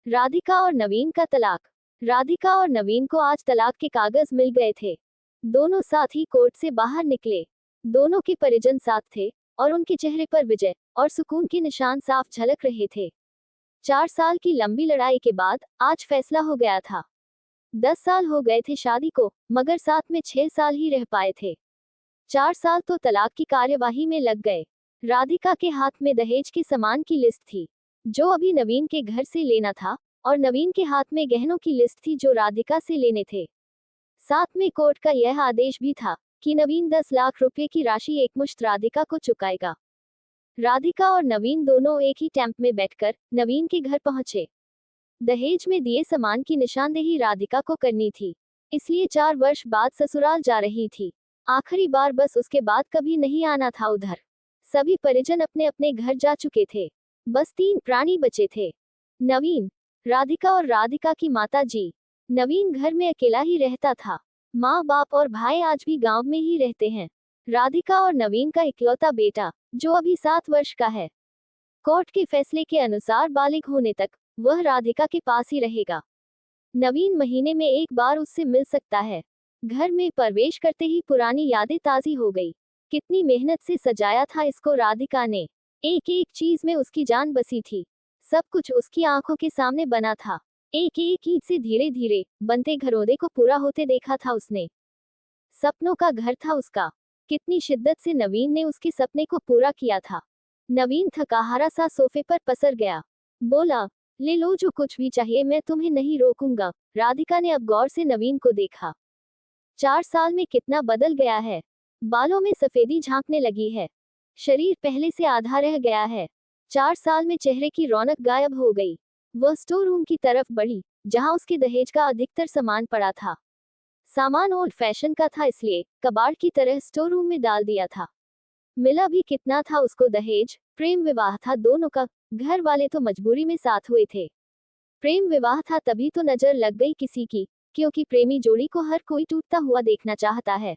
राधिका और नवीन का तलाक। राधिका और नवीन को आज तलाक के कागज मिल गए थे। दोनों साथ ही कोर्ट से बाहर निकले। दोनों के परिजन साथ थे और उनके चेहरे पर विजय और सुकून के निशान साफ झलक रहे थे। 4 साल की लंबी लड़ाई के बाद आज फैसला हो गया था। 10 साल हो गए थे शादी को, मगर साथ में 6 साल ही रह पाए थे। 4 साल तो तलाक की कार्यवाही में लग गए। राधिका के हाथ में दहेज के सामान की लिस्ट थी, जो अभी नवीन के घर से लेना था, और नवीन के हाथ में गहनों की लिस्ट थी, जो राधिका से लेने थे। साथ में कोर्ट का यह आदेश भी था कि नवीन 10 लाख रुपए की राशि एकमुश्त राधिका को चुकाएगा। राधिका और नवीन दोनों एक ही टेम्प में बैठकर नवीन के घर पहुंचे। दहेज में दिए सामान की निशानदेही राधिका को करनी थी, इसलिए 4 वर्ष बाद ससुराल जा रही थी। आखिरी बार बस उसके बाद कभी नहीं आना था उधर। सभी परिजन अपने अपने घर जा चुके थे। बस 3 प्राणी बचे थे, नवीन, राधिका और राधिका की माता जी। नवीन घर में अकेला ही रहता था। माँ बाप और भाई आज भी गांव में ही रहते हैं। राधिका और नवीन का इकलौता बेटा, जो अभी 7 वर्ष का है। कोर्ट के फैसले के अनुसार बालिग होने तक वह राधिका के पास ही रहेगा। नवीन महीने में एक बार उससे मिल सकता है। घर में प्रवेश करते ही पुरानी यादें ताज़ी हो गई। कितनी मेहनत से सजाया था इसको राधिका ने। एक एक चीज में उसकी जान बसी थी। सब कुछ उसकी आंखों के सामने बना था। एक एक ईंट से धीरे धीरे बनते घरौंदे को पूरा होते देखा था उसने। सपनों का घर था उसका। कितनी शिद्दत से नवीन ने उसके सपने को पूरा किया था। नवीन थकाहारा सा सोफे पर पसर गया। बोला, ले लो जो कुछ भी चाहिए, मैं तुम्हें नहीं रोकूंगा। राधिका ने अब गौर से नवीन को देखा। 4 साल में कितना बदल गया है। बालों में सफेदी झांकने लगी है। शरीर पहले से आधा रह गया है। 4 साल में चेहरे की रौनक गायब हो गई। वह स्टोर रूम की तरफ बढ़ी, जहां उसके दहेज का अधिकतर सामान पड़ा था। सामान ओल्ड फैशन का था, इसलिए कबाड़ की तरह स्टोर रूम में डाल दिया था। मिला भी कितना था उसको दहेज? प्रेम विवाह था दोनों का। घर वाले तो मजबूरी में साथ हुए थे। प्रेम विवाह था तभी तो नजर लग गई किसी की, क्योंकि प्रेमी जोड़ी को हर कोई टूटता हुआ देखना चाहता है।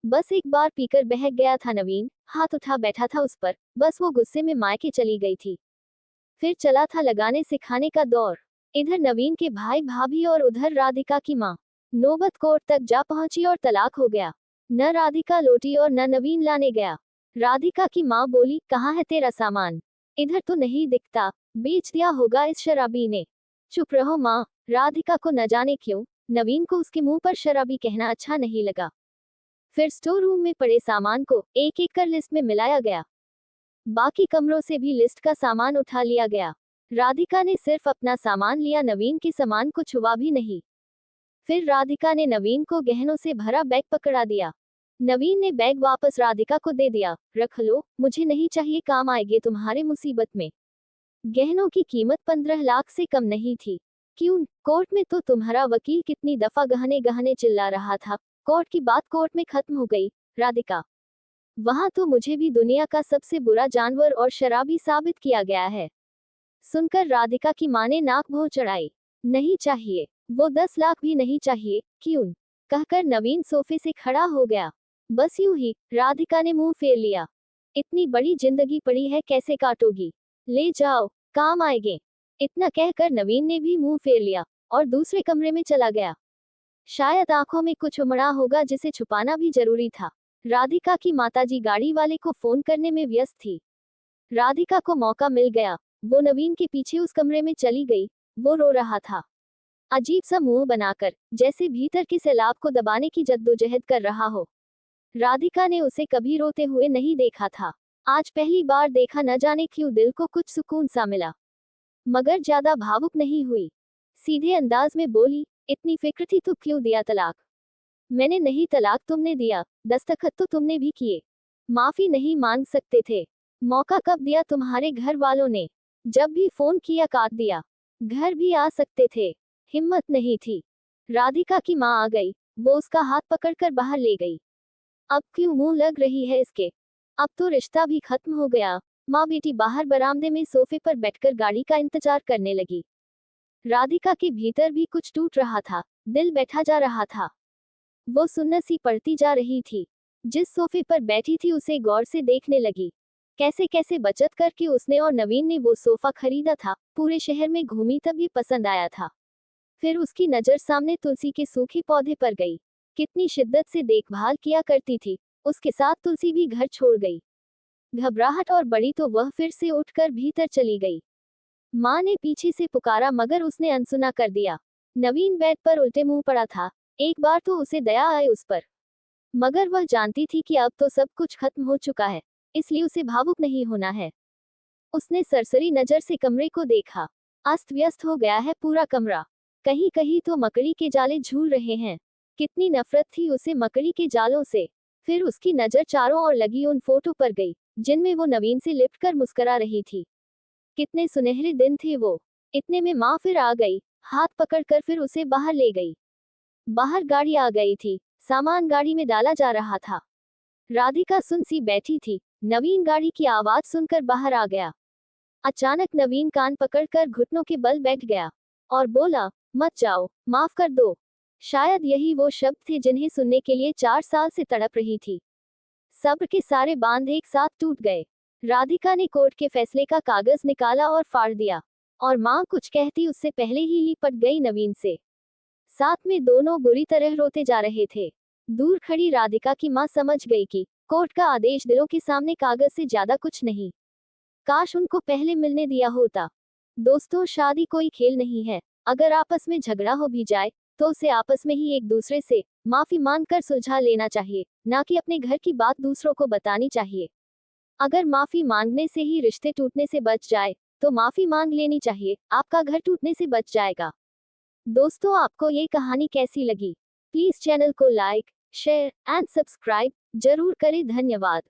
बस एक बार पीकर बहक गया था नवीन, हाथ उठा बैठा था उस पर। बस वो गुस्से में मायके चली गई थी। फिर चला था लगाने सिखाने का दौर। इधर नवीन के भाई भाभी और उधर राधिका की माँ। नौबत कोर्ट तक जा पहुंची और तलाक हो गया। न राधिका लौटी और न नवीन लाने गया। राधिका की माँ बोली, कहाँ है तेरा सामान? इधर तो नहीं दिखता, बेच दिया होगा इस शराबी ने। चुप रहो माँ। राधिका को न जाने क्यों नवीन को उसके मुंह पर शराबी कहना अच्छा नहीं लगा। फिर स्टोर रूम में पड़े सामान को एक एक कर लिस्ट में मिलाया गया। बाकी कमरों से भी लिस्ट का सामान उठा लिया गया। राधिका ने सिर्फ अपना सामान लिया, नवीन के सामान को छुआ भी नहीं। फिर राधिका ने नवीन को गहनों से भरा बैग पकड़ा दिया। नवीन ने बैग वापस राधिका को दे दिया। रख लो, मुझे नहीं चाहिए, काम आएंगे तुम्हारे मुसीबत में। गहनों की कीमत 15 लाख से कम नहीं थी। क्यों? कोर्ट में तो तुम्हारा वकील कितनी दफा गहने गहने चिल्ला रहा था। कोर्ट की बात कोर्ट में खत्म हो गई राधिका। वहां तो मुझे भी दुनिया का सबसे बुरा जानवर और शराबी साबित किया गया है। सुनकर राधिका की मां ने नाक भौं चढ़ाई। नहीं चाहिए, वो 10 लाख भी नहीं चाहिए। क्यों? कहकर नवीन सोफे से खड़ा हो गया। बस यूं ही राधिका ने मुंह फेर लिया। इतनी बड़ी जिंदगी पड़ी है, कैसे काटोगी? ले जाओ, काम आएंगे। इतना कहकर नवीन ने भी मुंह फेर लिया और दूसरे कमरे में चला गया। शायद आंखों में कुछ उमड़ा होगा, जिसे छुपाना भी जरूरी था। राधिका की माताजी गाड़ी वाले को फोन करने में व्यस्त थी। राधिका को मौका मिल गया। वो नवीन के पीछे उस कमरे में चली गई। वो रो रहा था, अजीब सा मुंह बनाकर, जैसे भीतर के सैलाब को दबाने की जद्दोजहद कर रहा हो। राधिका ने उसे कभी रोते हुए नहीं देखा था। आज पहली बार देखा, न जाने क्यों दिल को कुछ सुकून सा मिला। मगर ज्यादा भावुक नहीं हुई। सीधे अंदाज में बोली, इतनी फिक्र थी तो क्यों दिया तलाक? मैंने नहीं, तलाक तुमने दिया। दस्तखत तो तुमने भी किए। माफी नहीं मांग सकते थे? मौका कब दिया तुम्हारे घर वालों ने? जब भी फोन किया काट दिया। घर भी आ सकते थे, हिम्मत नहीं थी। राधिका की मां आ गई। वो उसका हाथ पकड़कर बाहर ले गई। अब क्यों मुंह लग रही है इसके? अब तो रिश्ता भी खत्म हो गया। माँ बेटी बाहर बरामदे में सोफे पर बैठकर गाड़ी का इंतजार करने लगी। राधिका के भीतर भी कुछ टूट रहा था, दिल बैठा जा रहा था। वो सुन्न सी पड़ती जा रही थी। जिस सोफे पर बैठी थी उसे गौर से देखने लगी। कैसे कैसे बचत करके उसने और नवीन ने वो सोफा खरीदा था, पूरे शहर में घूमी तब ये पसंद आया था। फिर उसकी नजर सामने तुलसी के सूखे पौधे पर गई। कितनी शिद्दत से देखभाल किया करती थी, उसके साथ तुलसी भी घर छोड़ गई। घबराहट और बड़ी तो वह फिर से उठकर भीतर चली गई। माँ ने पीछे से पुकारा मगर उसने अनसुना कर दिया। नवीन बेड पर उल्टे मुंह पड़ा था। एक बार तो उसे दया आई उस पर, मगर वह जानती थी कि अब तो सब कुछ खत्म हो चुका है, इसलिए उसे भावुक नहीं होना है। उसने सरसरी नजर से कमरे को देखा। अस्त व्यस्त हो गया है पूरा कमरा। कहीं कहीं तो मकड़ी के जाले झूल रहे हैं। कितनी नफरत थी उसे मकड़ी के जालों से। फिर उसकी नजर चारों ओर लगी उन फोटो पर गई, जिनमें वो नवीन से लिपटकर मुस्कुरा रही थी। कितने सुनहरे दिन थे वो। इतने में माँ फिर आ गई, हाथ पकड़कर फिर उसे बाहर ले गई। बाहर गाड़ी आ गई थी, सामान गाड़ी में डाला जा रहा था। राधिका सुन सी बैठी थी। नवीन गाड़ी की आवाज सुनकर बाहर आ गया। अचानक नवीन कान पकड़कर घुटनों के बल बैठ गया और बोला, मत जाओ, माफ कर दो। शायद यही वो शब्द थे जिन्हें सुनने के लिए 4 साल से तड़प रही थी। सब्र के सारे बांध एक साथ टूट गए। राधिका ने कोर्ट के फैसले का कागज निकाला और फाड़ दिया, और माँ कुछ कहती उससे पहले ही लिपट गई नवीन से। साथ में दोनों बुरी तरह रोते जा रहे थे। दूर खड़ी राधिका की माँ समझ गई कि कोर्ट का आदेश दिलों के सामने कागज से ज्यादा कुछ नहीं। काश उनको पहले मिलने दिया होता। दोस्तों, शादी कोई खेल नहीं है। अगर आपस में झगड़ा हो भी जाए तो उसे आपस में ही एक दूसरे से माफी मांगकर सुलझा लेना चाहिए, ना कि अपने घर की बात दूसरों को बतानी चाहिए। अगर माफी मांगने से ही रिश्ते टूटने से बच जाए तो माफी मांग लेनी चाहिए, आपका घर टूटने से बच जाएगा। दोस्तों, आपको ये कहानी कैसी लगी? प्लीज चैनल को लाइक, शेयर एंड सब्सक्राइब जरूर करें। धन्यवाद।